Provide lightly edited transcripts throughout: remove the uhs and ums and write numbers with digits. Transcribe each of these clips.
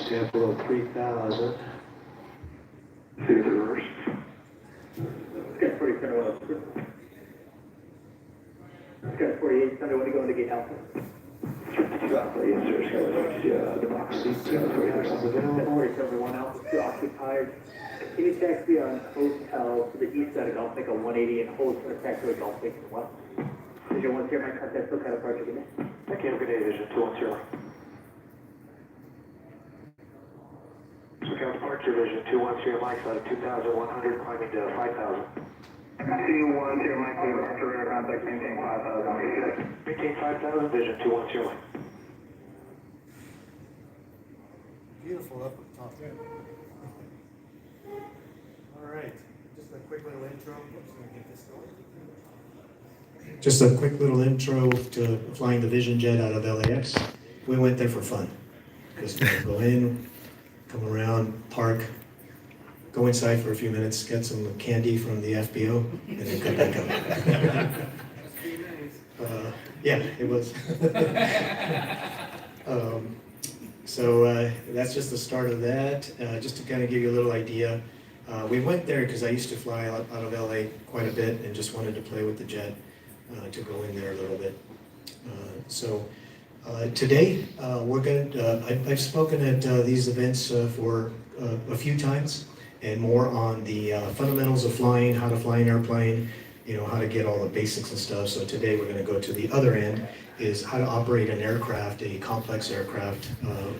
Stand below 3,000. See the reverse. Sky 40 Center 102. Sky 48 Center, when you go into gate alpha. Exactly, yes, sir. Sky, the box. Seat available. 47 1 Alpha 2 occupied. Continue taxi on hotel to the east side of Gulf Lake on 180 and hold for taxi to Gulf Lake to the west. Vision 10, my contact still kind of project again. Thank you, have a good day, Vision 210. SoCal departure, Vision 210, Mike, out of 2,100, climbing to 5,000. 210, Mike, departure radar contact, maintain 5,000. Maintain 5,000, Vision 210. Beautiful up at the top there. All right, just a quick little intro. Just gonna get this going. Just a quick little intro to flying the Vision Jet out of LAX. We went there for fun. Just go in, come around, park, go inside for a few minutes, get some candy from the FBO, and then come back up. Yeah, it was. So that's just the start of that. Just to kind of give you a little idea, we went there because I used to fly out of LA quite a bit and just wanted to play with the jet, to go in there a little bit. Today, we're going to, I've spoken at these events for a few times, and more on the fundamentals of flying, how to fly an airplane, how to get all the basics and stuff. So today we're going to go to the other end, is how to operate an aircraft, a complex aircraft,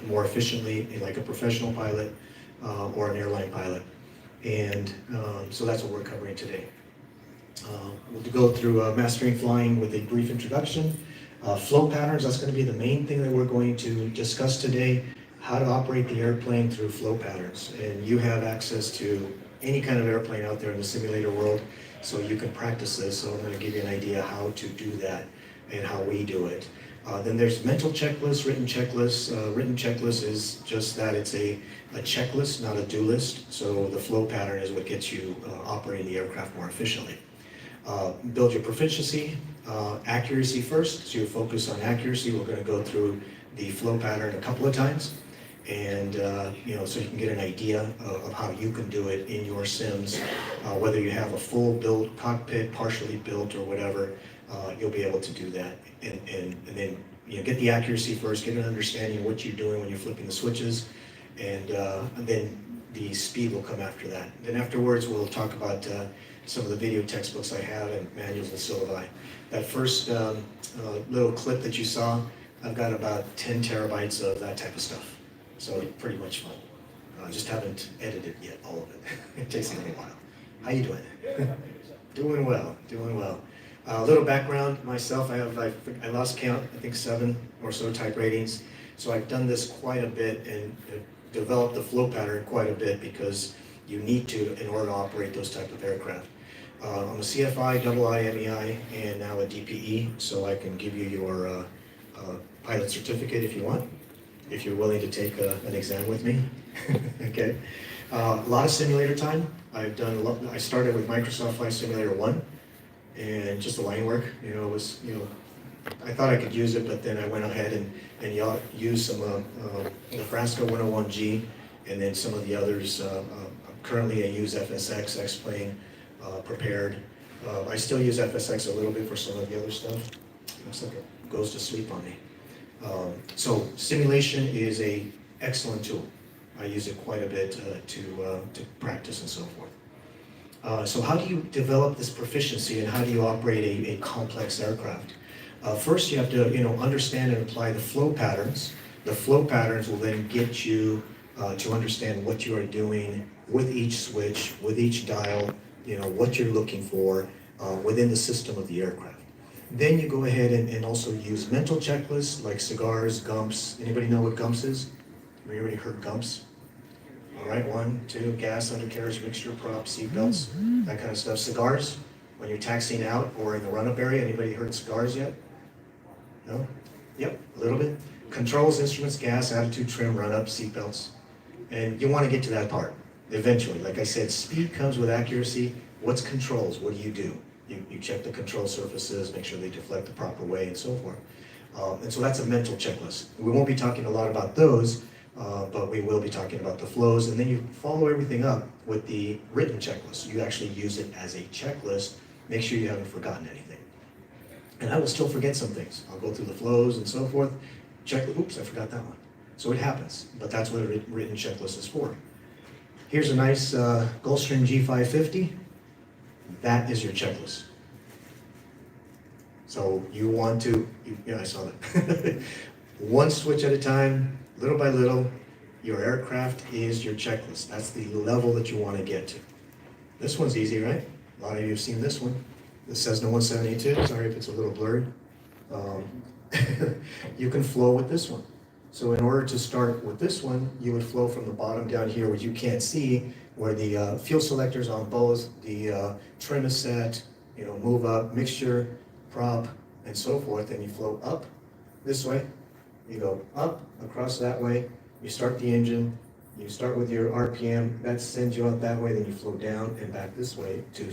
more efficiently, like a professional pilot or an airline pilot. And so that's what we're covering today. We'll go through mastering flying with a brief introduction. Flow patterns, that's going to be the main thing that we're going to discuss today, how to operate the airplane through flow patterns. And you have access to any kind of airplane out there in the simulator world, so you can practice this. So I'm going to give you an idea how to do that and how we do it. Then there's mental checklists, written checklists. Written checklist is just that, it's a checklist, not a do list. So the flow pattern is what gets you operating the aircraft more efficiently. Build your proficiency, accuracy first, so you focus on accuracy. We're going to go through the flow pattern a couple of times, and so you can get an idea of how you can do it in your sims. Whether you have a full built cockpit, partially built, or whatever, you'll be able to do that. And then get the accuracy first, get an understanding of what you're doing when you're flipping the switches, and then the speed will come after that. Then afterwards, we'll talk about some of the video textbooks I have and manuals and syllabi. That first little clip that you saw, I've got about 10 terabytes of that type of stuff. So pretty much fun. I just haven't edited yet, all of it. It takes a little while. How you doing? Doing well, doing well. A little background, myself, I lost count, I think 7 or so type ratings. So I've done this quite a bit and developed the flow pattern quite a bit, because you need to in order to operate those type of aircraft. I'm a CFI, IIMEI, and now a DPE, so I can give you your pilot certificate if you want, if you're willing to take an exam with me. Okay. A lot of simulator time. I've done a lot. I started with Microsoft Flight Simulator 1, and just the line work. It was, I thought I could use it, but then I went ahead and used some Nebraska 101G, and then some of the others. Currently, I use FSX, X-Plane, Prepared. I still use FSX a little bit for some of the other stuff. Looks like it goes to sleep on me. So simulation is an excellent tool. I use it quite a bit to practice and so forth. So how do you develop this proficiency, and how do you operate a complex aircraft? First, you have to understand and apply the flow patterns. The flow patterns will then get you to understand what you are doing with each switch, with each dial, what you're looking for within the system of the aircraft. Then you go ahead and also use mental checklists like cigars, GUMPs. Anybody know what GUMPs is? Have you already heard GUMPs? All right, 1, 2, gas, undercarriage, mixture, prop, seatbelts, that kind of stuff. Cigars, when you're taxiing out or in the run-up area. Anybody heard cigars yet? No? Yep, a little bit. Controls, instruments, gas, attitude, trim, run-up, seatbelts. And you want to get to that part eventually. Like I said, speed comes with accuracy. What's controls? What do? You check the control surfaces, make sure they deflect the proper way, and so forth. And so that's a mental checklist. We won't be talking a lot about those. but we will be talking about the flows, and then you follow everything up with the written checklist. You actually use it as a checklist. Make sure you haven't forgotten anything. And I will still forget some things. I'll go through the flows and so forth, check, oops, I forgot that one. So it happens, but that's what a written checklist is for. Here's a nice Gulfstream G550. That is your checklist. So you want to, yeah, I saw that. One switch at a time, little by little, your aircraft is your checklist. That's the level that you want to get to. This one's easy, right? A lot of you have seen this one. This says no 172, sorry if it's a little blurred. You can flow with this one. So in order to start with this one, you would flow from the bottom down here, which you can't see, where the fuel selector's on both, the trim is set, you know, move up, mixture, prop, and so forth, and you flow up this way, you go up, across that way, you start the engine, you start with your RPM, that sends you out that way, then you flow down and back this way to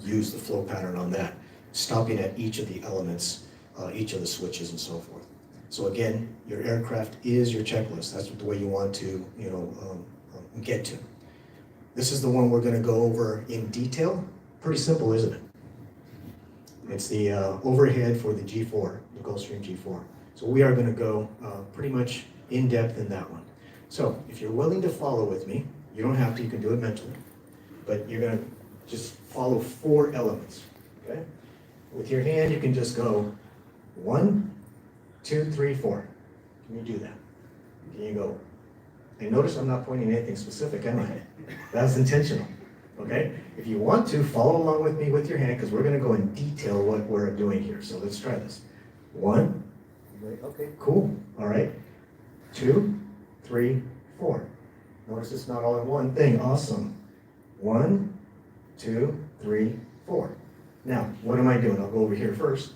use the flow pattern on that, stopping at each of the elements, each of the switches and so forth. So again, your aircraft is your checklist. That's the way you want to, you know, get to. This is the one we're going to go over in detail. Pretty simple, isn't it? It's the overhead for the G4, the Gulfstream G4. So we are going to go pretty much in depth in that one. So if you're willing to follow with me, you don't have to, you can do it mentally, but you're going to just follow 4 elements, okay? With your hand, you can just go 1, 2, 3, 4. Can you do that? Can you go? And notice I'm not pointing anything specific, am I? That's intentional, okay? If you want to, follow along with me with your hand, because we're going to go in detail what we're doing here. So let's try this. 1, okay, cool, all right. 2, 3, 4. Notice it's not all in one thing, awesome. 1, 2, 3, 4. Now, what am I doing? I'll go over here first.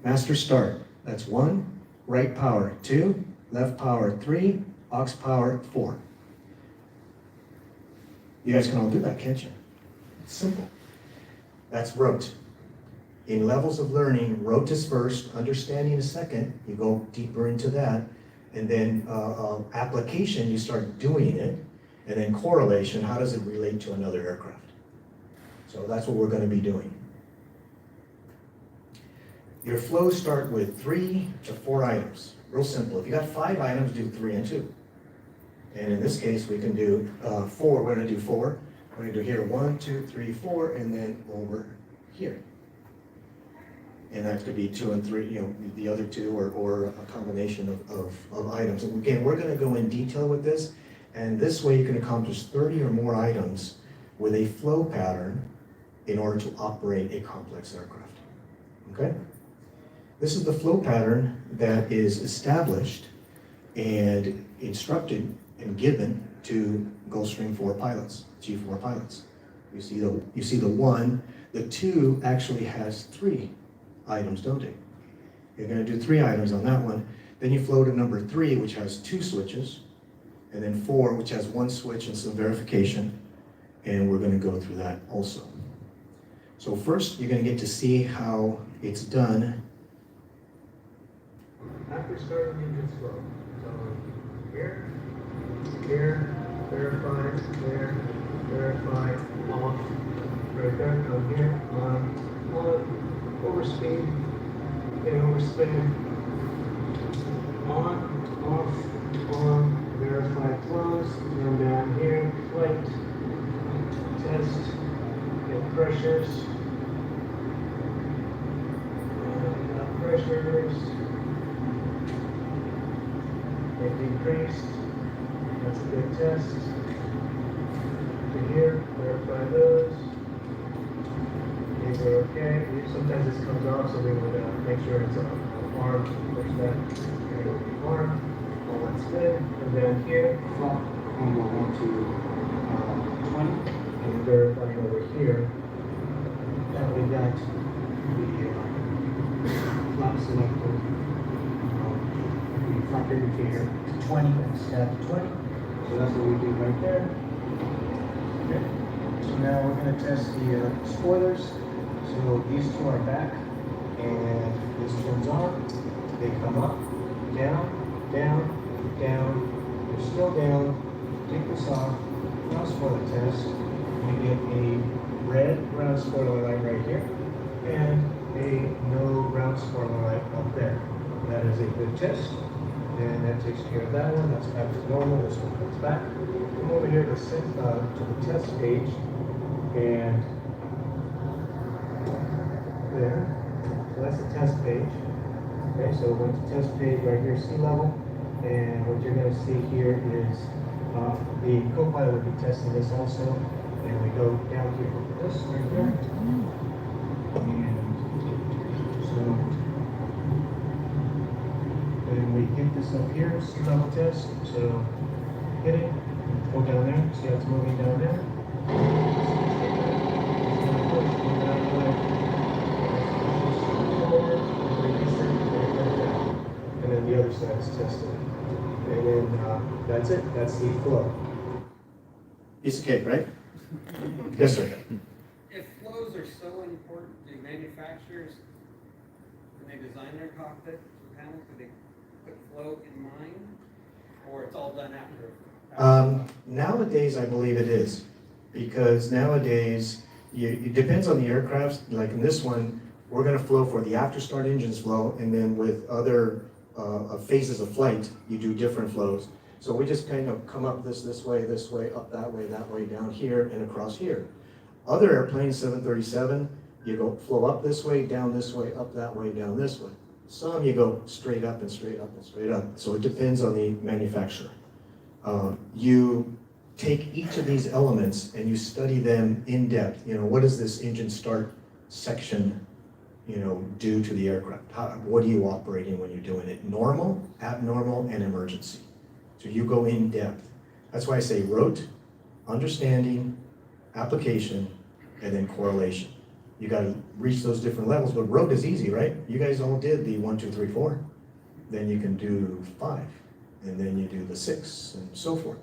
Master start, that's 1, right power 2, left power 3, aux power 4. You guys can all do that, can't you? It's simple. That's rote. In levels of learning, rote is first, understanding is second, you go deeper into that, and then application, you start doing it, and then correlation, how does it relate to another aircraft? So that's what we're going to be doing. Your flows start with 3 to 4 items. Real simple. If you got 5 items, do 3 and 2. And in this case, we can do 4. We're going to do 4. We're going to do here 1, 2, 3, 4, and then over here. And that could be 2 and 3, you know, the other 2, or a combination of items. And again, we're going to go in detail with this, and this way you can accomplish 30 or more items with a flow pattern in order to operate a complex aircraft. Okay? This is the flow pattern that is established and instructed and given to Gulfstream 4 pilots, G4 pilots. You see the 1, the 2 actually has 3 items, don't it? You're going to do 3 items on that one. Then you flow to number 3, which has 2 switches, and then 4, which has 1 switch and some verification, and we're going to go through that also. So first, you're going to get to see how it's done after starting the engine flow. So here, verify, there, verify, off, right there, come here, on, overspeed, and overspin, on, off, on, verify flows, come down here, flight, test, get pressures, pressures, they decreased, that's a good test. To here, verify those. These are okay. Sometimes this comes off, so we would make sure it's armed. Push that, there you go, armed. All that's good. And then here, flop, and we'll go to 20. And verifying over here that we got the flap selector, the flap indicator to 20 and stab to 20. So that's what we do right there. Okay. So now we're going to test the spoilers. So these 2 are back, and this turns on. They come up, down, down, down, you're still down, take this off, ground spoiler test, you get a red ground spoiler light right here, and a no ground spoiler light up there. That is a good test, and that takes care of that one. That's back to normal. This one comes back. Come over here to the test page, and there. So that's the test page. Okay, so we're going to test page right here, sea level, and what you're going to see here is the co-pilot will be testing this also, and we go down here to this right here, and so then we get this up here, sea level test. So hit it, go down there, see how it's moving down there. And then the other side is tested. And then that's it. That's the flow. Piece of cake, right? Yes, sir. If flows are so important, do manufacturers, when they design their cockpit panel, do they put flow in mind, or it's all done after? Nowadays, I believe it is, because nowadays, it depends on the aircraft. Like in this one, we're going to flow for the after start engines flow, and then with other phases of flight, you do different flows. So we just kind of come up this way, up that way, down here, and across here. Other airplanes, 737, you go flow up this way, down this way, up that way, down this way. Some you go straight up and straight up and straight up. So it depends on the manufacturer. You take each of these elements and you study them in depth. You know, what does this engine start section, do to the aircraft? What are you operating when you're doing it? Normal, abnormal, and emergency. So you go in depth. That's why I say rote, understanding, application, and then correlation. You got to reach those different levels, but rote is easy, right? You guys all did the 1, 2, 3, 4. Then you can do 5, and then you do the 6, and so forth.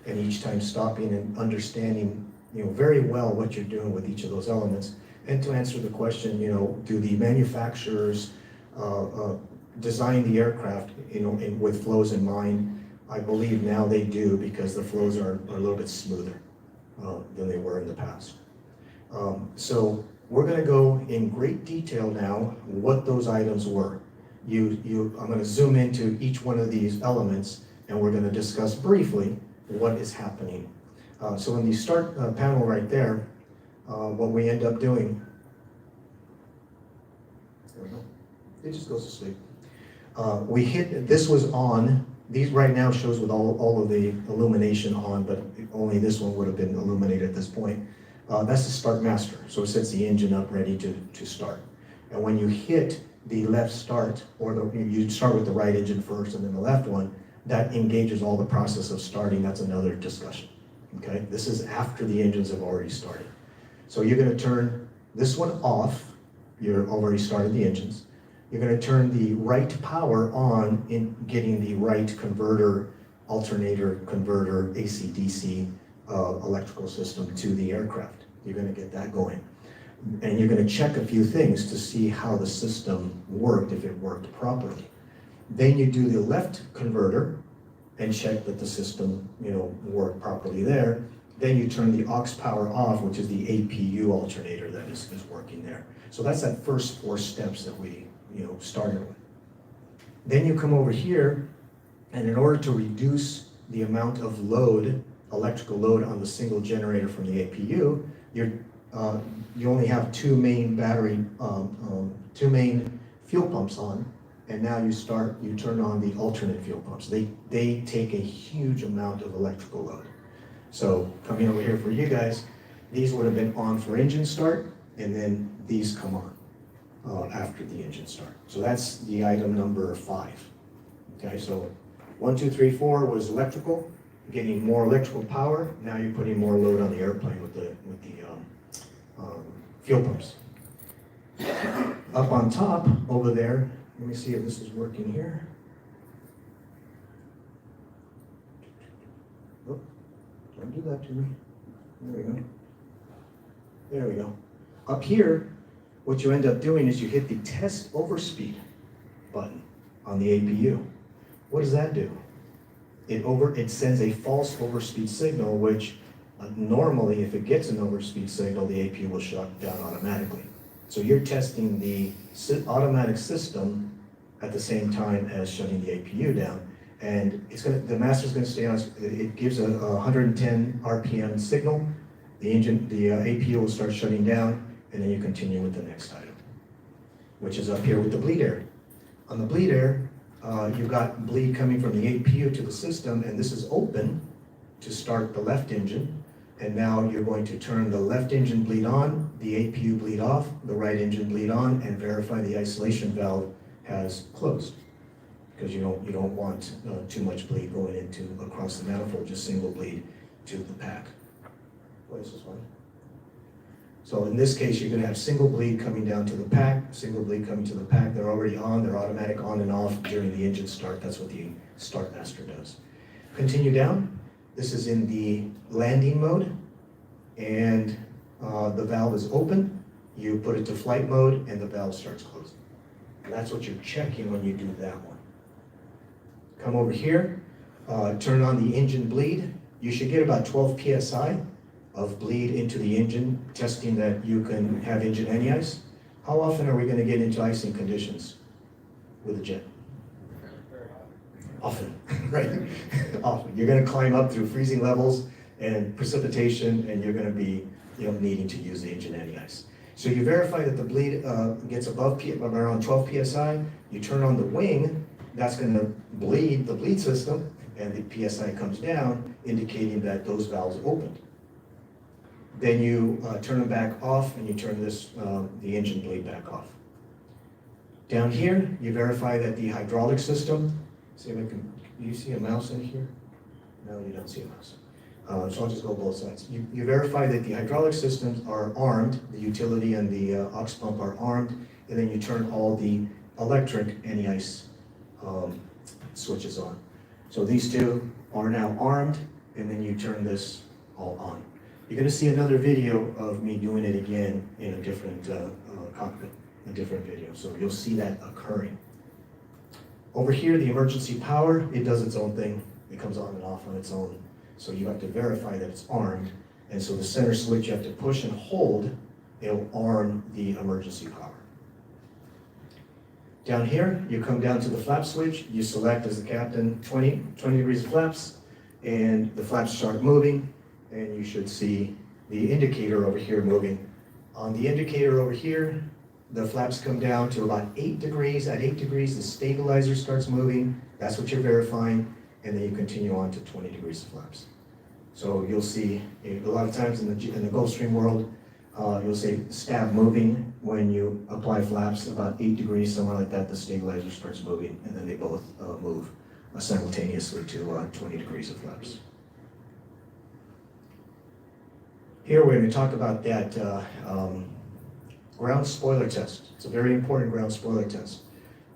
And each time stopping and understanding, very well what you're doing with each of those elements. And to answer the question, do the manufacturers design the aircraft, with flows in mind? I believe now they do, because the flows are a little bit smoother than they were in the past. So we're going to go in great detail now what those items were. I'm going to zoom into each one of these elements, and we're going to discuss briefly what is happening. So in the start panel right there, what we end up doing, there we go, it just goes to sleep. We hit, this was on, these right now shows with all of the illumination on, but only this one would have been illuminated at this point. That's the start master, so it sets the engine up ready to start. And when you hit the left start, or you start with the right engine first and then the left one, that engages all the process of starting. That's another discussion, okay? This is after the engines have already started. So you're gonna turn this one off. You're already started the engines. You're gonna turn the right power on in getting the right converter, alternator converter, AC/DC electrical system to the aircraft. You're gonna get that going. And you're gonna check a few things to see how the system worked, if it worked properly. Then you do the left converter and check that the system, worked properly there. Then you turn the aux power off, which is the APU alternator that is working there. So that's that first 4 steps that we, started with. Then you come over here, and in order to reduce the amount of load, electrical load on the single generator from the APU, you only have 2 main battery, 2 main fuel pumps on, and now you turn on the alternate fuel pumps. They take a huge amount of electrical load. So coming over here for you guys, these would have been on for engine start, and then these come on after the engine start. So that's the item number 5. Okay, so 1, 2, 3, 4 was electrical, getting more electrical power. Now you're putting more load on the airplane with the fuel pumps. Up on top over there, let me see if this is working here. Oh, don't do that to me. There we go. There we go. Up here, what you end up doing is you hit the test overspeed button on the APU. What does that do? It sends a false overspeed signal, which normally, if it gets an overspeed signal, the APU will shut down automatically. So you're testing the automatic system at the same time as shutting the APU down. And the master's gonna stay on, it gives a 110 RPM signal. The APU will start shutting down, and then you continue with the next item, which is up here with the bleed air. On the bleed air, you've got bleed coming from the APU to the system, and this is open to start the left engine. And now you're going to turn the left engine bleed on, the APU bleed off, the right engine bleed on, and verify the isolation valve has closed. Because you don't want too much bleed going across the manifold, just single bleed to the pack. What is this one? So in this case, you're gonna have single bleed coming down to the pack, single bleed coming to the pack. They're already on, they're automatic on and off during the engine start. That's what the start master does. Continue down. This is in the landing mode, and the valve is open. You put it to flight mode, and the valve starts closing. And that's what you're checking when you do that one. Come over here, turn on the engine bleed. You should get about 12 PSI of bleed into the engine, testing that you can have engine anti-ice. How often are we going to get into icing conditions with a jet? Often, right? Often. You're going to climb up through freezing levels and precipitation, and you're going to be needing to use the engine anti-ice. So you verify that the bleed gets above around 12 PSI. You turn on the wing. That's going to bleed the bleed system, and the PSI comes down, indicating that those valves opened. Then you turn them back off, and you turn the engine bleed back off. Down here, you verify that the hydraulic system, see if I can, do you see a mouse in here? No, you don't see a mouse. So I'll just go both sides. You verify that the hydraulic systems are armed, the utility and the aux pump are armed, and then you turn all the electric anti-ice switches on. So these two are now armed, and then you turn this all on. You're going to see another video of me doing it again in a different cockpit, a different video. So you'll see that occurring. Over here, the emergency power, it does its own thing. It comes on and off on its own. So you have to verify that it's armed. And so the center switch you have to push and hold, it'll arm the emergency power. Down here, you come down to the flap switch. You select as the captain 20 degrees of flaps, and the flaps start moving. And you should see the indicator over here moving. On the indicator over here, the flaps come down to about 8 degrees. At 8 degrees, the stabilizer starts moving. That's what you're verifying. And then you continue on to 20 degrees of flaps. So you'll see a lot of times in the Gulfstream world, you'll say stab moving when you apply flaps. About 8 degrees, somewhere like that, the stabilizer starts moving, and then they both move simultaneously to 20 degrees of flaps. Here we're going to talk about that ground spoiler test. It's a very important ground spoiler test.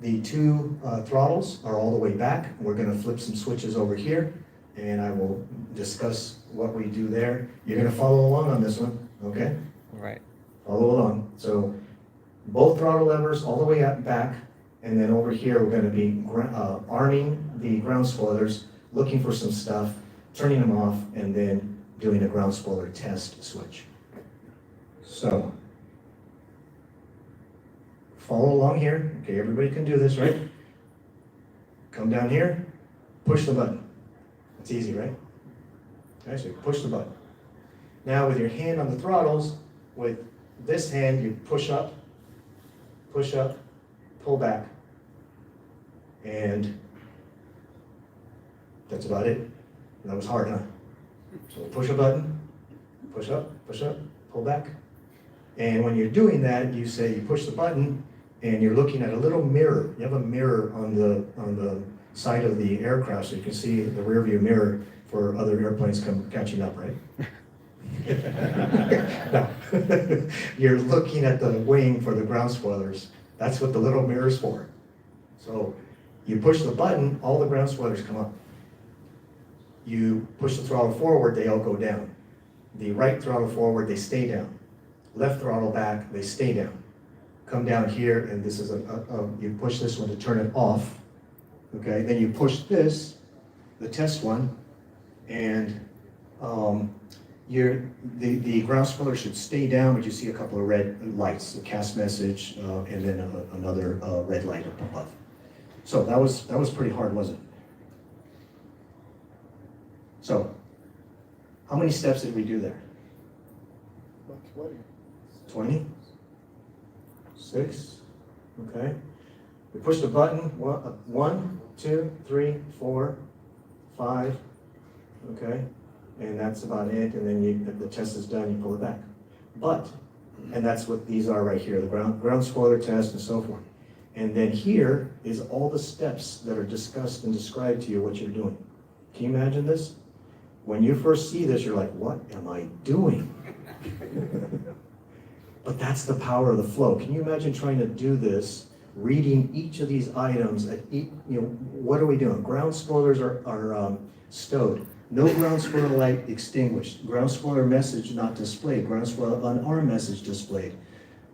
The two throttles are all the way back. We're going to flip some switches over here, and I will discuss what we do there. You're going to follow along on this one, okay? Right. Follow along. So both throttle levers all the way up back, and then over here we're going to be arming the ground spoilers, looking for some stuff, turning them off, and then doing a ground spoiler test switch. So, follow along here. Okay, everybody can do this, right? Come down here, push the button. It's easy, right? Okay, so you push the button. Now with your hand on the throttles, with this hand you push up, pull back, and that's about it. That was hard, huh? So push a button, push up, pull back. And when you're doing that, you say you push the button and you're looking at a little mirror. You have a mirror on the side of the aircraft so you can see the rear view mirror for other airplanes catching up, right? No. You're looking at the wing for the ground spoilers. That's what the little mirror's for. So you push the button, all the ground spoilers come up. You push the throttle forward, they all go down. The right throttle forward, they stay down. Left throttle back, they stay down. Come down here, and this is you push this one to turn it off. Okay, then you push this, the test one, and the ground spoiler should stay down, but you see a couple of red lights, a cast message, and then another red light up above. So that was pretty hard, wasn't it? So, how many steps did we do there? 20? 6? Okay. We push the button, 1, 2, 3, 4, 5, okay? And that's about it, and then if the test is done, you pull it back. But, and that's what these are right here, the ground spoiler test and so forth. And then here is all the steps that are discussed and described to you what you're doing. Can you imagine this? When you first see this, you're like, what am I doing? But that's the power of the flow. Can you imagine trying to do this, reading each of these items, what are we doing? Ground spoilers are stowed. No ground spoiler light extinguished. Ground spoiler message not displayed. Ground spoiler unarmed message displayed.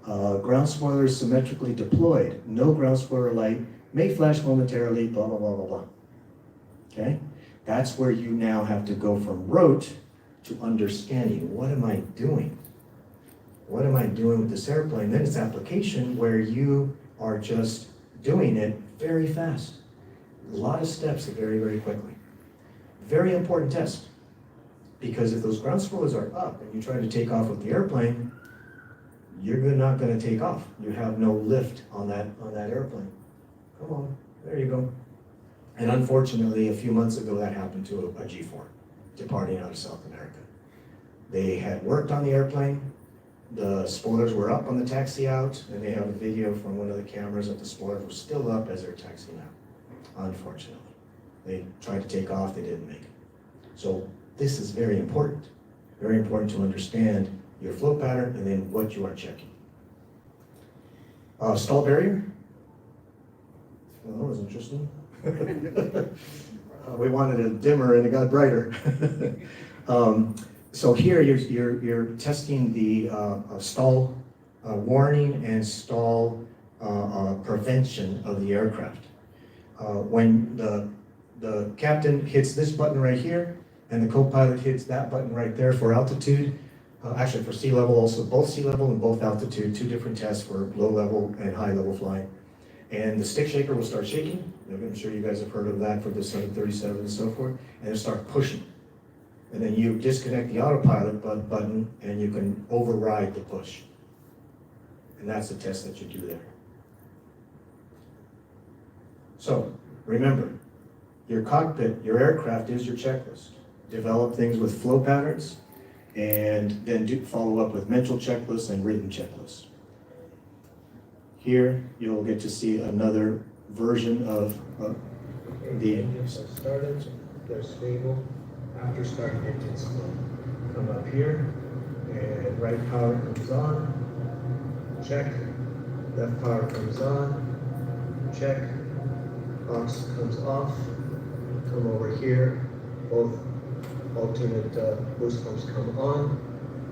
Ground spoilers symmetrically deployed. No ground spoiler light may flash momentarily, blah, blah, blah, blah, blah. Okay? That's where you now have to go from rote to understanding. What am I doing? What am I doing with this airplane? Then it's application where you are just doing it very fast. A lot of steps very, very quickly. Very important test. Because if those ground spoilers are up and you try to take off with the airplane, you're not going to take off. You have no lift on that airplane. Come on, there you go. And unfortunately, a few months ago, that happened to a G4 departing out of South America. They had worked on the airplane. The spoilers were up on the taxi out, and they have a video from one of the cameras that the spoilers were still up as they're taxiing out. Unfortunately, they tried to take off, they didn't make it. So this is very important to understand your flow pattern and then what you are checking. Stall barrier. Well, that was interesting. We wanted it dimmer and it got brighter. So here you're testing the stall warning and stall prevention of the aircraft. When the captain hits this button right here and the co-pilot hits that button right there for altitude, actually for sea level also, both sea level and both altitude, two different tests for low level and high level flying. And the stick shaker will start shaking. I'm sure you guys have heard of that for the 737 and so forth. And it'll start pushing. And then you disconnect the autopilot button and you can override the push. And that's the test that you do there. So remember, your cockpit, your aircraft is your checklist. Develop things with flow patterns and then follow up with mental checklists and written checklists. Here, you'll get to see another version of the engines are started, they're stable. After starting, engines will come up here, and right power comes on, check. Left power comes on, check. Aux comes off, come over here. Both alternate boost pumps come on,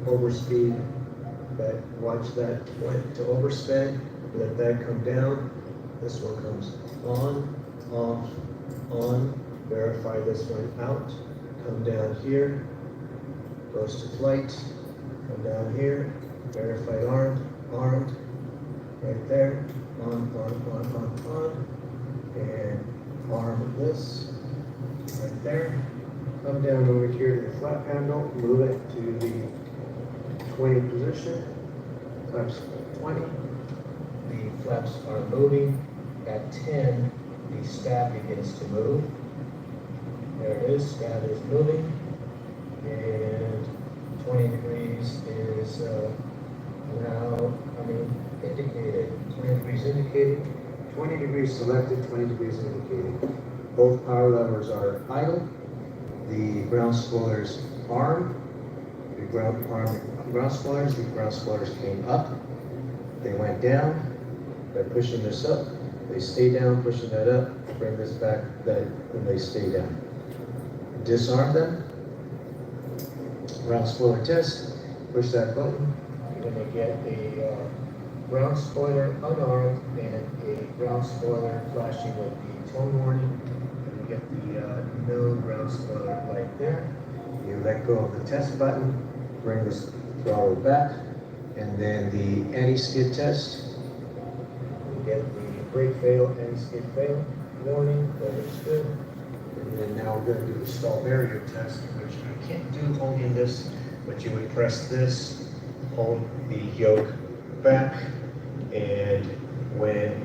overspeed. Watch that went to oversped. Let that come down. This one comes on, off, on. Verify this one out. Come down here. Goes to flight. Come down here. Verified armed. Right there. On. And arm this. Right there. Come down over here to the flat panel. Move it to the 20 position. Flaps 20. The flaps are moving. At 10, the stab begins to move. There it is, stab is moving. And 20 degrees is indicated. 20 degrees indicated. 20 degrees selected, 20 degrees indicated. Both power levers are idle. The ground spoilers armed. The ground spoilers came up. They went down. They're pushing this up. They stay down, pushing that up. Bring this back, and they stay down. Disarm them. Ground spoiler test. Push that button. You're going to get a ground spoiler unarmed and a ground spoiler flashing with the tone warning, and you get the no ground spoiler light there. You let go of the test button, bring this throttle back, and then the anti-skid test. You get the brake fail and skid fail warning, that looks good. And then now we're going to do the stall barrier test, which I can't do holding this, but you would press this, hold the yoke back, and when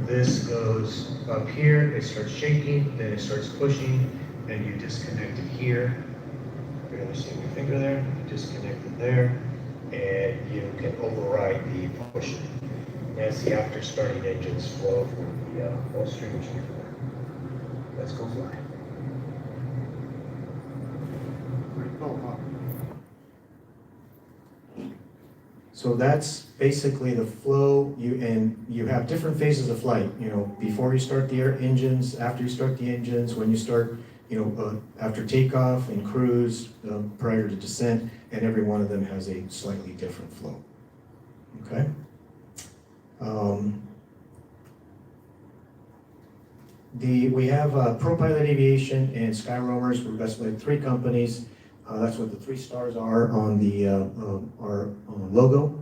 this goes up here, it starts shaking, then it starts pushing, and you disconnect it here. You're going to see my finger there, you disconnect it there, and you can override the pushing. That's the after starting engines flow from the Gulfstream G4. Let's go fly. Pretty cool, huh? So that's basically the flow. You have different phases of flight. You know, before you start the engines, after you start the engines, when you start, after takeoff and cruise, prior to descent, and every one of them has a slightly different flow. Okay. We have ProPilot Aviation and SkyRoamers. That's like 3 companies. That's what the 3 stars are on the our logo.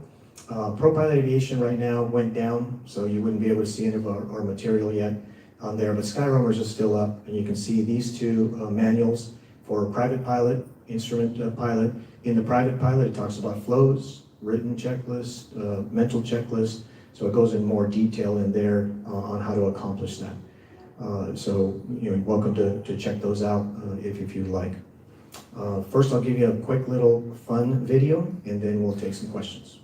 ProPilot Aviation right now went down, so you wouldn't be able to see any of our material yet on there, but SkyRoamers is still up, and you can see these 2 manuals for private pilot, instrument pilot. In the private pilot, it talks about flows, written checklist, mental checklist, so it goes in more detail in there on how to accomplish that. So you're welcome to check those out if you'd like. First, I'll give you a quick little fun video, and then we'll take some questions.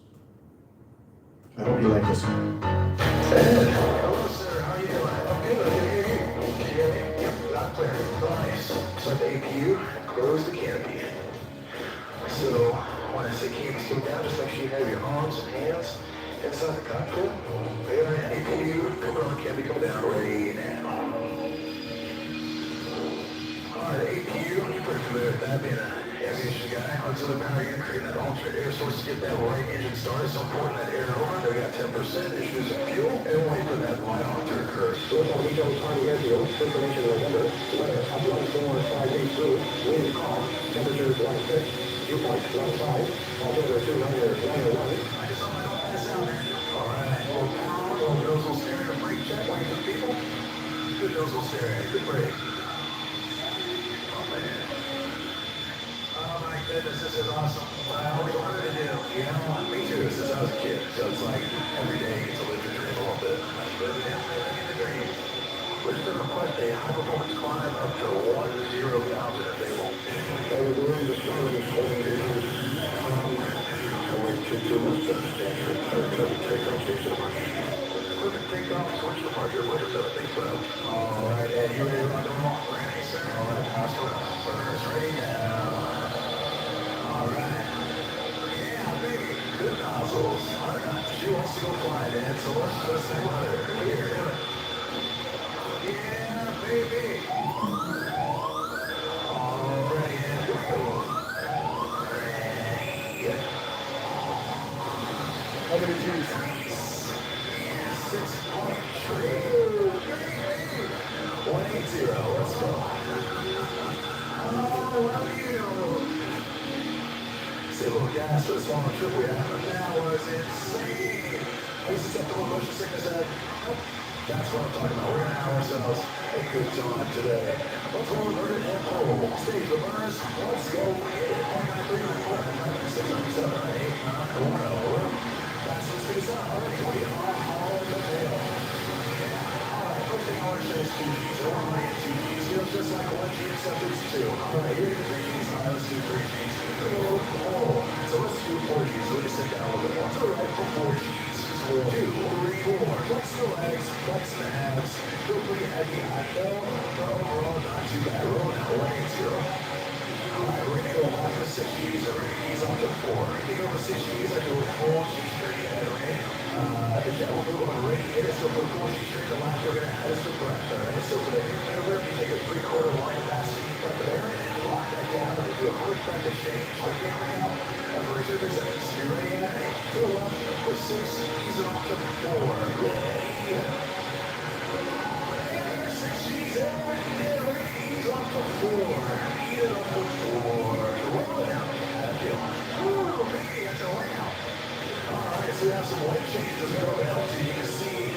I hope you like this one. Hello, sir. How you doing? I'm good. I can hear you. Can you hear me? Yep, loud clear. Nice. Start the APU, close the canopy. So, when I say canopy, sit down, just make sure you have your arms and hands inside the cockpit. There, APU, propeller canopy come down. Ready now. Alright, APU, you're pretty familiar with that, being an aviation guy. Auxiliary power unit, creating that alternate air source to get that right engine started. So important that air over. They got 10% issues of fuel, and we'll wait for that light off to occur. So it's all detailed time of airfield, information in November. Weather, up 1 4 5 days through, wind calm, temperature 26, dew point 1 5, altimeter 200, 101. I just saw my own ass out there. Alright, little power, little nozzle stereo brake check, wait for people. Good nozzle stereo, good brake. Oh my goodness, this is awesome. I always wanted to do. You know, me too, since I was a kid. So it's like every day you get to live your dream a little bit. Living in the dream. We're just going to request a high performance climb up to 10,000 if they won't. I was doing the show this morning. Going to do a substantial takeoff, switch to departure. Equipment takeoff, switch to departure. What is that? I think so. Alright, and you ready to run the wall? Ready, sir. Alright, hostile. Burners ready now. Alright. Yeah, baby. Good nozzles. Alright. She wants to go fly, Dad, so let's just say weather. Here, do it. Yeah, baby. Alrighty, Dad. Here we go. Ready. How many G's? 6.3. 180. Let's go. Oh, love you. Say a little gas for the small trip we had, but that was insane. Are you susceptible to motion sickness, Ed? That's what I'm talking about. We're going to have ourselves a good time today. Let's roll the burden and pull. Stage the burners. Let's go. 193, 6, 7, 8, 9, 1, 0. That's the space up. All right, we are all the tail. Alright, first thing I want to say is 2 G's. I want my 2 G's. Feels just like 1 G except it's 2. Alright, here are the 3 G's. Alright, let's do 3 G's. So let's do 4 G's. Let me sit down a little bit more. To the right for 4 G's. 2, 3, 4. Flex the legs, flex the abs. Feel pretty heavy. I know, but overall not too bad. Roll now, 180. Alright, we're going to go off for 6 G's. We're going to ease off to 4. If you go for 6 G's, I go 4 G's straight ahead, okay? If that will move on right here, so for 4 G's straight to left, we're going to add us some breath, alright? So for the maneuver, you take a 3/4 line past the front there, and lock that down, and do a quick back exchange. Like that right now. Every 30 seconds. You ready? To the left for 6, ease it off to 4. Ready? 6. We have some weight changes going on, so you can see,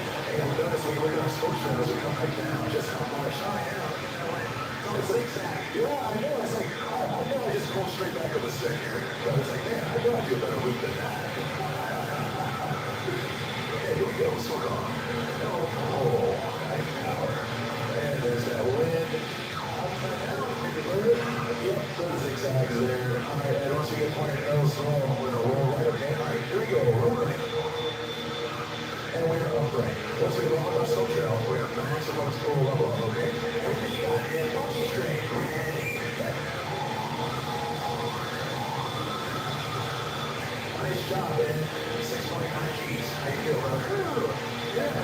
notice when you look at our scope shadows, we come right down, just how much. It's zigzag. Yeah, I know, it's like, I know I just pulled straight back up a stick here, but it's like, man, I know I do a better loop than that. Okay, here we go, what's going on? Oh, nice power. And there's that wind. Yep, those zigzags there. All right, and once we get pointed nose roll, we're gonna roll right, okay? All right, here we go, roll right. And we're upright. Once we go on our scope trail, we're gonna maximum full level, okay? Everything you got, and monkey straight. Nice job, man. 6.9 Gs. How you feel, brother? Yeah,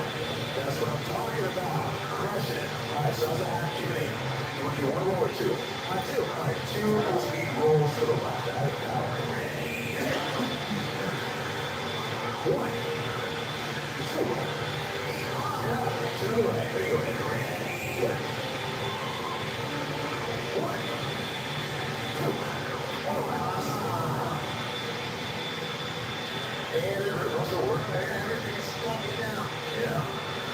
that's what I'm talking about. Crushing it. All right, so how's that activity? You want to do one roll or two? Two. All right, two speed rolls to the left. That is power. One. Two. Yeah, to the right. There you go. Good. One. Two. And it also works back and everything's slumping down. Yeah,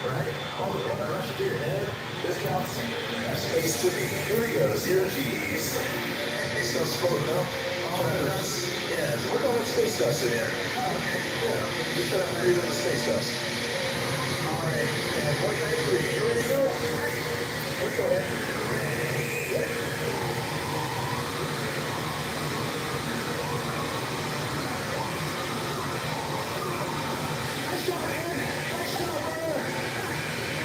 right? All the blood rushing to your head. This counts. Space to be. Here we go. 0 Gs. It's no floating up. All that dust. Yeah, we're going to space dust in here. Yeah, just try to breathe in the space dust. All right, and 193. You ready to go? Let's go ahead. Nice job, man. Nice job, brother.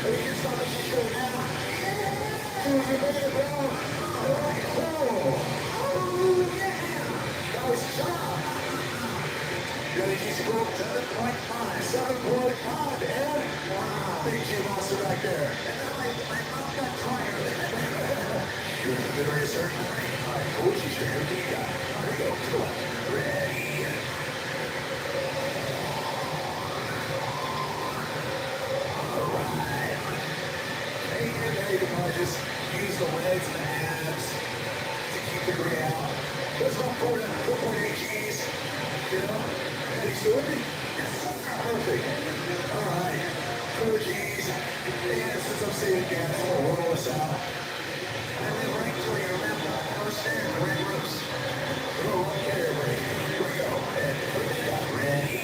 Hey, you can stop the show now. Nice job. Gotta 7.5, 7.5, and wow, big G monster back there. And then my mouth got drier. You're the bit racer. All right, coach, you should everything you got. Here we go, to the left. Ready. All right. Hey, you can probably just use the legs and the abs to keep the gray out. That's about 4.8 Gs. You know? Are you still with me? Perfect. All right. 4 Gs. And since I'm saving gas, I'm going to roll this out. And then right till you remember, understand the red roofs. Go right there, everybody. Here we go. And we got ready.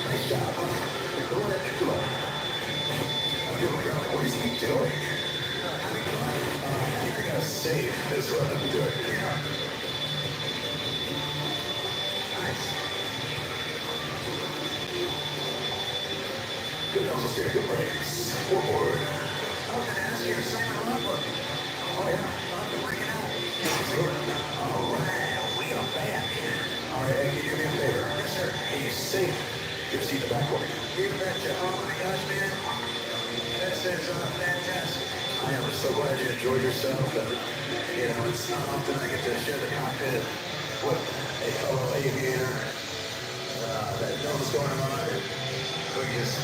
Nice job. Go ahead, Nicola. What is he doing? You're gonna save this one. Let me do it. Yeah. Nice. Good nose steer, good brakes. Forward. I was gonna ask you to sign my logbook. Oh yeah, I'll have to bring it out. All right, we are back. All right, can you do me a favor? Yes, sir. Can you save your seat in the back for me? You betcha. Oh my gosh, man. This is fantastic. I am so glad you enjoyed yourself. It's not often I get to share the cockpit with a fellow aviator that knows what's going on. We can just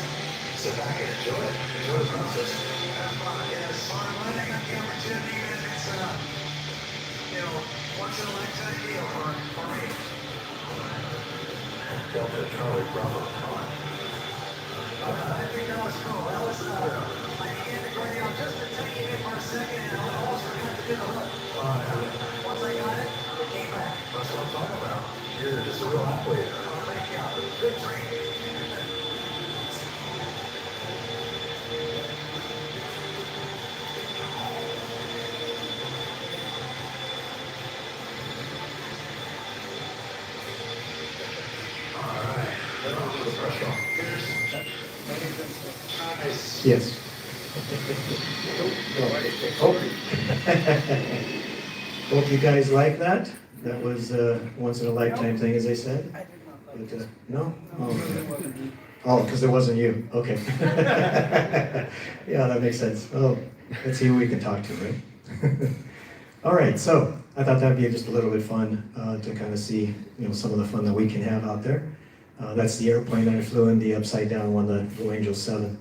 sit back and enjoy it. Enjoy the process. Have fun. Yeah, it's fun. I think the opportunity, and it's once in a lifetime deal for me. Delta Charlie Bravo. I think that was cool. That was I began to bring out just a tiny bit for a second, and I almost forgot to do the hook. Once I got it, it came back. That's what I'm talking about. You're just a real athlete. Oh, thank you. Good training. All right. Then on to the pressure. Nice. Yes. Hope you guys like that. That was a once in a lifetime thing, as I said. But, no? Oh, because it wasn't you. Okay. Yeah, that makes sense. Oh, let's see who we can talk to, right? All right, so I thought that'd be just a little bit fun to kind of see, some of the fun that we can have out there. That's the airplane that I flew in, the upside down one, the Blue Angel 7.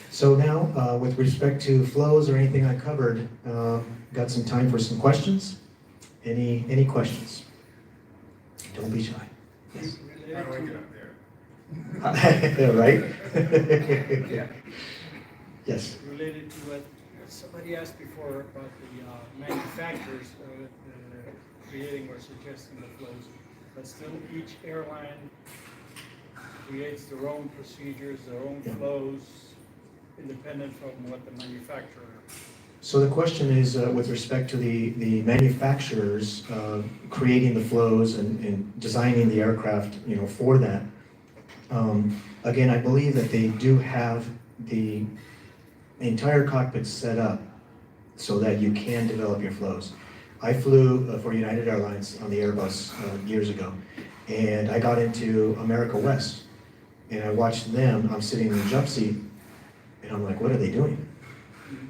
So now, with respect to flows or anything I covered, got some time for some questions? Any questions? Don't be shy. Yes. How do I get up there? Right? Yes. Related to what somebody asked before about the manufacturers creating or suggesting the flows, but still each airline creates their own procedures, their own flows, independent from what the manufacturer. So the question is, with respect to the manufacturers creating the flows and designing the aircraft, for that. Again, I believe that they do have the entire cockpit set up so that you can develop your flows. I flew for United Airlines on the Airbus years ago, and I got into America West, and I watched them. I'm sitting in the jump seat, and I'm like, what are they doing?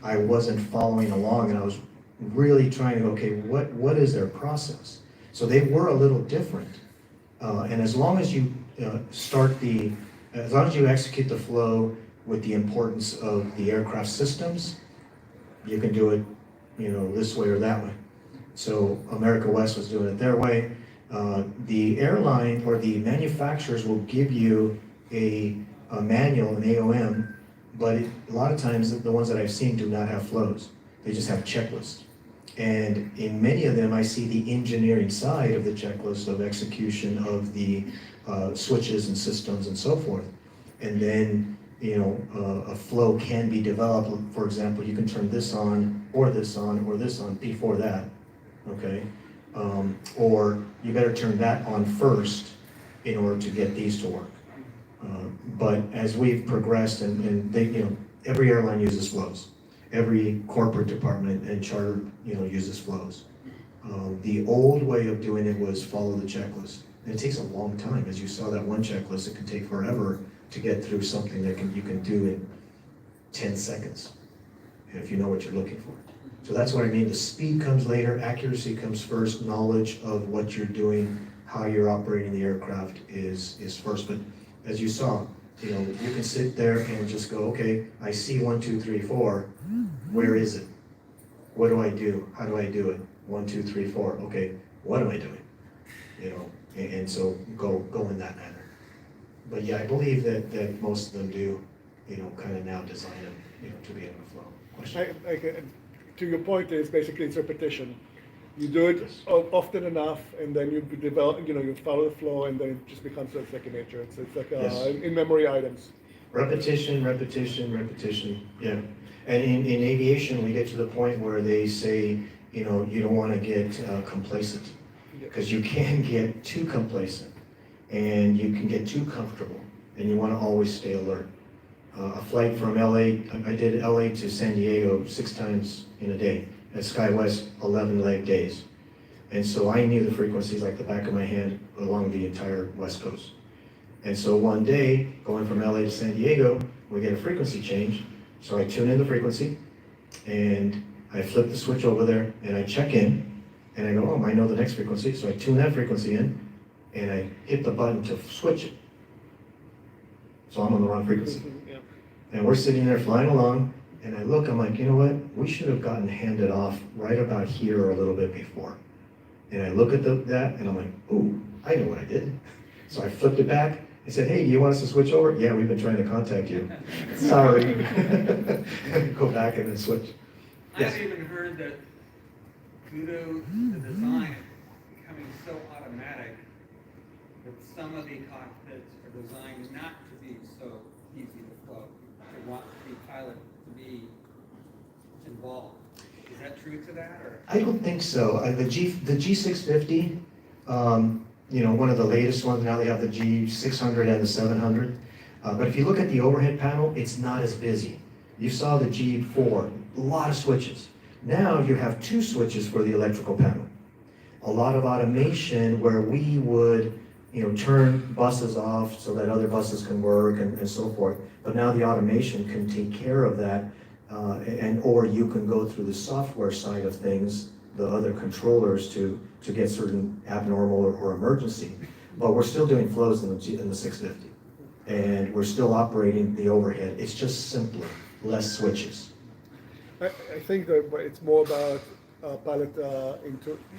I wasn't following along, and I was really trying to, okay, what is their process? So they were a little different, and as long as you as long as you execute the flow with the importance of the aircraft systems, you can do it, this way or that way. So America West was doing it their way. The airline or the manufacturers will give you a manual, an AOM, but a lot of times the ones that I've seen do not have flows. They just have checklists. And in many of them, I see the engineering side of the checklist of execution of the switches and systems and so forth. And then, a flow can be developed. For example, you can turn this on, or this on, or this on before that, okay? Or you better turn that on first in order to get these to work. But as we've progressed, and they, every airline uses flows. Every corporate department and charter, uses flows. The old way of doing it was follow the checklist. And it takes a long time. As you saw that one checklist, it can take forever to get through something that you can do in 10 seconds, if you know what you're looking for. So that's what I mean. The speed comes later, accuracy comes first, knowledge of what you're doing, how you're operating the aircraft is first. But as you saw, you can sit there and just go, okay, I see 1, 2, 3, 4. Where is it? What do I do? How do I do it? 1, 2, 3, 4. Okay, what am I doing? And so go in that manner. But yeah, I believe that most of them do, kind of now design them, to be able to flow. Question? To your point is basically it's repetition. You do it often enough, and then you develop, you follow the flow, and then it just becomes a second nature. It's like Yes. in-memory items. Repetition, yeah. And in aviation, we get to the point where they say, you don't want to get complacent, because you can get too complacent, and you can get too comfortable, and you want to always stay alert. A flight from LA, I did LA to San Diego 6 times in a day. At SkyWest, 11 leg days. And so I knew the frequencies like the back of my hand along the entire West Coast. And so one day, going from LA to San Diego, we get a frequency change. So I tune in the frequency, and I flip the switch over there, and I check in, and I go, oh, I know the next frequency. So I tune that frequency in, and I hit the button to switch it. So I'm on the wrong frequency. Yeah. And we're sitting there flying along, and I look, I'm like, you know what? We should have gotten handed off right about here or a little bit before. And I look at that, and I'm like, ooh, I know what I did. So I flipped it back. I said, hey, do you want us to switch over? Yeah, we've been trying to contact you. Sorry. Go back and then switch. Yes. I've even heard that due to the design becoming so automatic, that some of the cockpits are designed not to be so easy to flow. They want the pilot to be involved. Is that true to that, or? I don't think so. The G650, one of the latest ones, now they have the G600 and the 700. But if you look at the overhead panel, it's not as busy. You saw the G4, a lot of switches. Now you have 2 switches for the electrical panel. A lot of automation where we would, turn buses off so that other buses can work and so forth. But now the automation can take care of that or you can go through the software side of things, the other controllers to get certain abnormal or emergency. But we're still doing flows in the 650. And we're still operating the overhead. It's just simpler, less switches. I think that it's more about pilot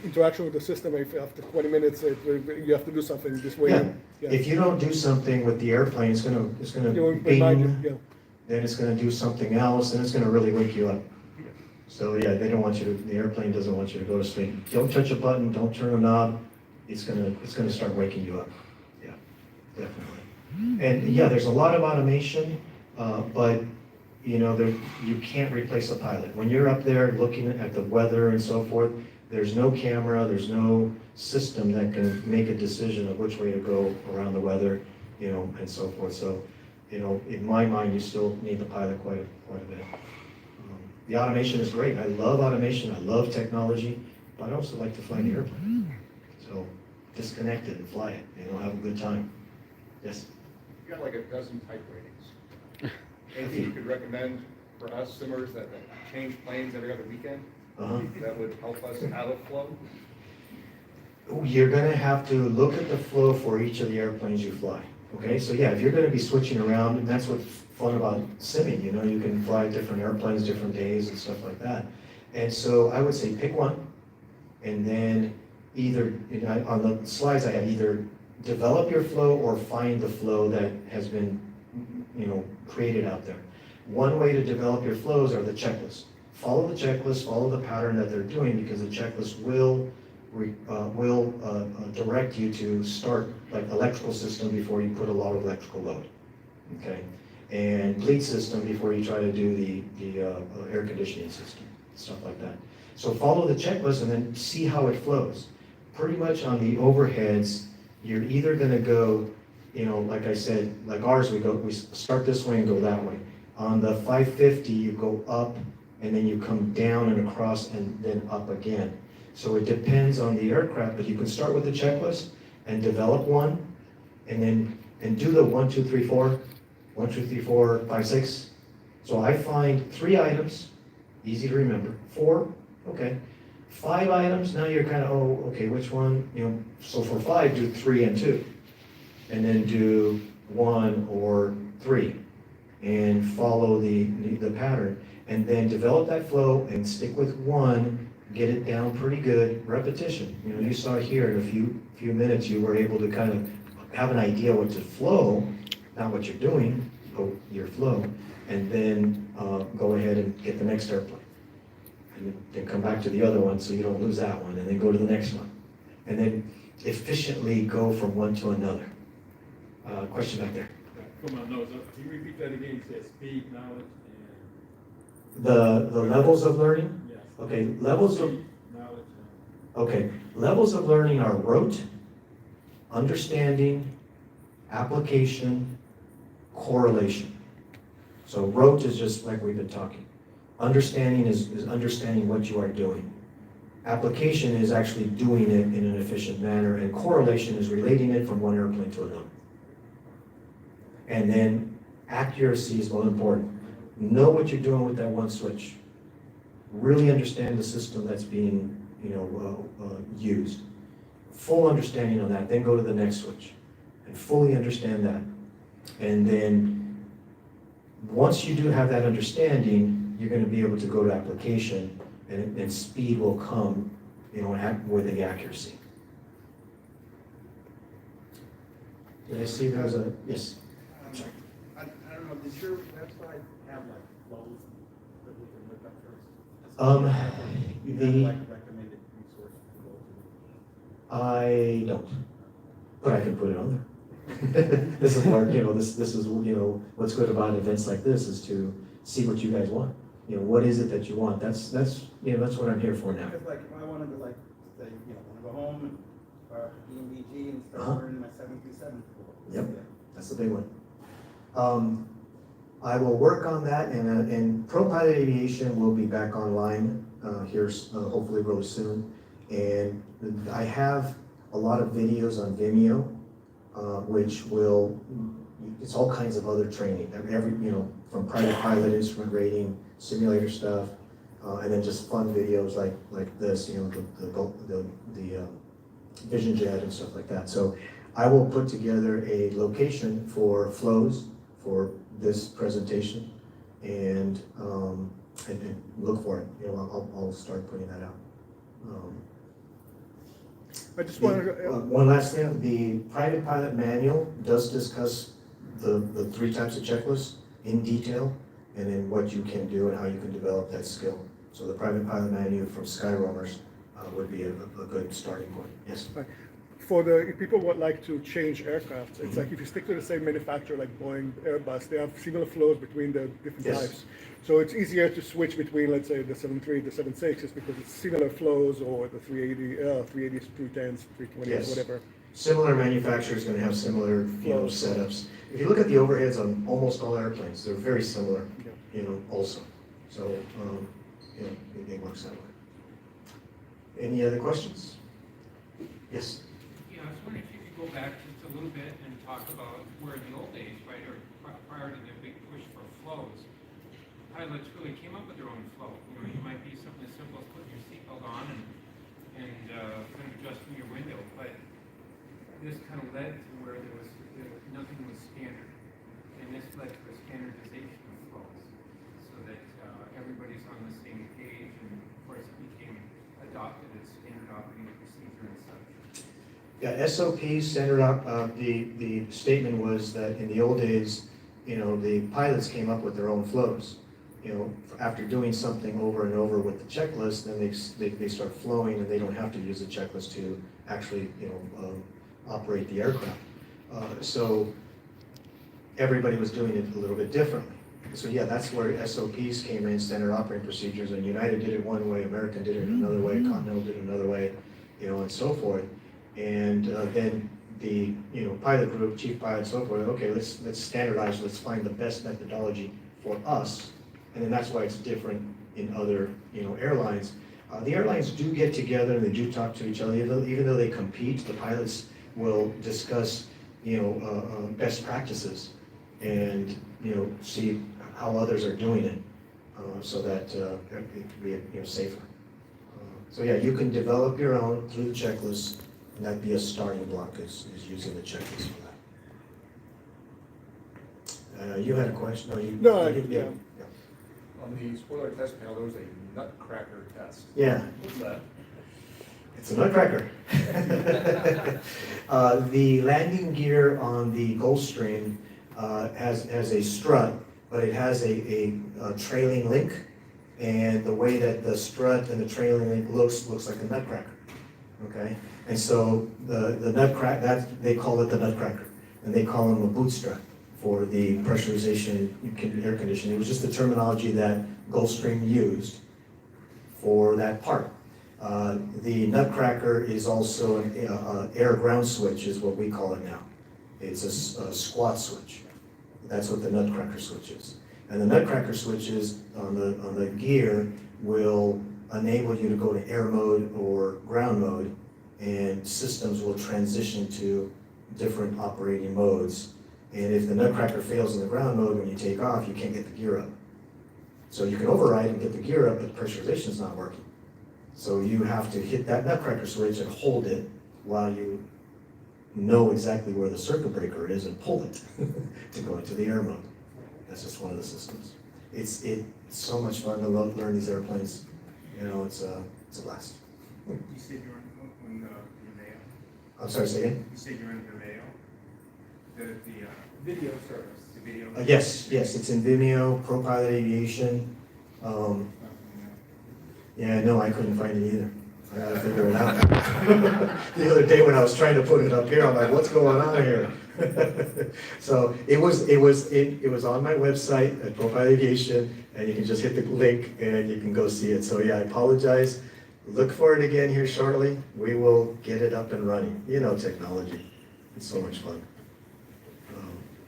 interaction with the system. If after 20 minutes you have to do something this way. Yeah. If you don't do something with the airplane, it's gonna Remind you, bing, then it's gonna do something else, and it's gonna really wake you up. So yeah, they don't want you to, the airplane doesn't want you to go to sleep. Don't touch a button, don't turn a knob, it's gonna start waking you up. Yeah, definitely. And yeah, there's a lot of automation, but you know, you can't replace a pilot. When you're up there looking at the weather and so forth, there's no camera, there's no system that can make a decision of which way to go around the weather, you know, and so forth. So, you know, in my mind, you still need the pilot quite a bit. The automation is great. I love automation, I love technology, but I also like to fly the airplane. So disconnect it and fly it, you know, have a good time. Yes? You got like a dozen type ratings. Anything you could recommend for us simmers that change planes every other weekend? That would help us out of flow? You're gonna have to look at the flow for each of the airplanes you fly. Okay, so yeah, if you're gonna be switching around, and that's what's fun about simming, you know, you can fly different airplanes, different days and stuff like that. And so I would say pick one, and then either, you know, on the slides I have either develop your flow or find the flow that has been, you know, created out there. One way to develop your flows are the checklists. Follow the checklist, follow the pattern that they're doing, because the checklist will direct you to start like electrical system before you put a lot of electrical load, okay? And bleed system before you try to do the air conditioning system, stuff like that. So follow the checklist and then see how it flows. Pretty much on the overheads, you're either gonna go, you know, like I said, like ours, we start this way and go that way. On the 550, you go up and then you come down and across and then up again. So it depends on the aircraft, but you can start with the checklist and develop one, and do the 1, 2, 3, 4, 1, 2, 3, 4, 5, 6. So I find 3 items, easy to remember. 4, okay. 5 items, now you're kind of, oh, okay, which one? You know, so for 5, do 3 and 2. And then do 1 or 3 and follow the pattern, and then develop that flow and stick with 1, get it down pretty good, repetition. You know, you saw here in a few minutes you were able to kind of have an idea what to flow, not what you're doing, but your flow, and then go ahead and get the next airplane. And then come back to the other one so you don't lose that one, and then go to the next one. And then efficiently go from one to another. Question back there. Come on, no, so can you repeat that again? You said speed, knowledge, and... The levels of learning? Yes. Okay, levels of, Speed, knowledge, okay, levels of learning are rote, understanding, application, correlation. So rote is just like we've been talking. Understanding is understanding what you are doing. Application is actually doing it in an efficient manner, and correlation is relating it from one airplane to another. And then accuracy is most important. Know what you're doing with that one switch. Really understand the system that's being, you know, used. Full understanding on that, then go to the next switch and fully understand that. And then once you do have that understanding, you're going to be able to go to application, and speed will come, you know, with the accuracy. Did I see there was a, yes? Sorry. I don't know, does your website have like flows that we can look up first? You have like a recommended resource to go to? I don't, but I can put it on there. This is part, you know, this is, you know, what's good about events like this is to see what you guys want. You know, what is it that you want? That's you know, that's what I'm here for now. Because like, if I wanted to like, say, you know, want to go home and start EMBG and start learning my 737. Yep, that's the big one. I will work on that, and Pro Pilot Aviation will be back online here hopefully really soon. And I have a lot of videos on Vimeo, which will, it's all kinds of other training, from private pilot instrument rating, simulator stuff, and then just fun videos like this, the Vision Jet and stuff like that. So I will put together a location for flows for this presentation and look for it. I'll start putting that out. I just want to, One last thing, the private pilot manual does discuss the three types of checklists in detail, and then what you can do and how you can develop that skill. So the private pilot manual from Skyroamers would be a good starting point. Yes. for the, if people would like to change aircraft, it's like if you stick to the same manufacturer like Boeing, Airbus, they have similar flows between the different Yes. types. So it's easier to switch between, let's say, the 73, the 76, is because it's similar flows, or the 380, 380s, 310s, 320s, Yes. whatever. Similar manufacturers going to have similar, setups. If you look at the overheads on almost all airplanes, they're very similar, also. So, it works that way. Any other questions? Yes? Yeah, I was wondering if you could go back just a little bit and talk about where in the old days, right, or prior to the big push for flows, pilots really came up with their own flow. You might be something as simple as putting your seatbelt on and kind of adjusting your window, but this kind of led to where nothing was standard, and this led to a standardization of flows, so that everybody's on the same page, and of course it became adopted as standard operating procedure and such. Yeah, SOP, the statement was that in the old days, the pilots came up with their own flows. After doing something over and over with the checklist, then they start flowing, and they don't have to use the checklist to actually, operate the aircraft. So everybody was doing it a little bit differently. So yeah, that's where SOPs came in, standard operating procedures, and United did it one way, American did it another way, Continental did it another way, and so forth. And then the pilot group, chief pilot, so forth, okay, let's standardize, let's find the best methodology for us. And then that's why it's different in other airlines. The airlines do get together and they do talk to each other, even though they compete. The pilots will discuss best practices and see how others are doing it, so that it can be safer. So yeah, you can develop your own through the checklist, and that'd be a starting block is using the checklist for that. You had a question? No, yeah. On the spoiler test panel, there was a nutcracker test. Yeah. What's that? It's a nutcracker. The landing gear on the Gulfstream has a strut, but it has a trailing link, and the way that the strut and the trailing link looks like a nutcracker. Okay, and so the nutcracker, they call it the nutcracker, and they call them a boot strut for the pressurization air conditioning. It was just the terminology that Gulfstream used for that part. The nutcracker is also an air-ground switch, is what we call it now. It's a squat switch. That's what the nutcracker switch is. And the nutcracker switches on the gear will enable you to go to air mode or ground mode, and systems will transition to different operating modes. And if the nutcracker fails in the ground mode when you take off, you can't get the gear up. So you can override and get the gear up, but the pressurization is not working. So you have to hit that nutcracker switch and hold it while you know exactly where the circuit breaker is and pull it to go into the air mode. That's just one of the systems. It's so much fun to learn these airplanes. It's a blast. You said you're on Vimeo. I'm sorry, say again? You said you're on Vimeo. The video service. The video. Yes, it's in Vimeo, ProPilot Aviation. Yeah, no, I couldn't find it either. I gotta figure it out. The other day when I was trying to put it up here, I'm like, what's going on here? So it was on my website at ProPilot Aviation, and you can just hit the link and you can go see it. So yeah, I apologize. Look for it again here shortly. We will get it up and running. Technology. It's so much fun.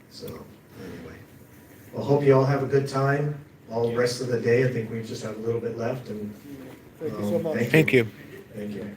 So anyway, well, hope you all have a good time all the rest of the day. I think we just have a little bit left, and Thank you so much. Thank you. Thank you.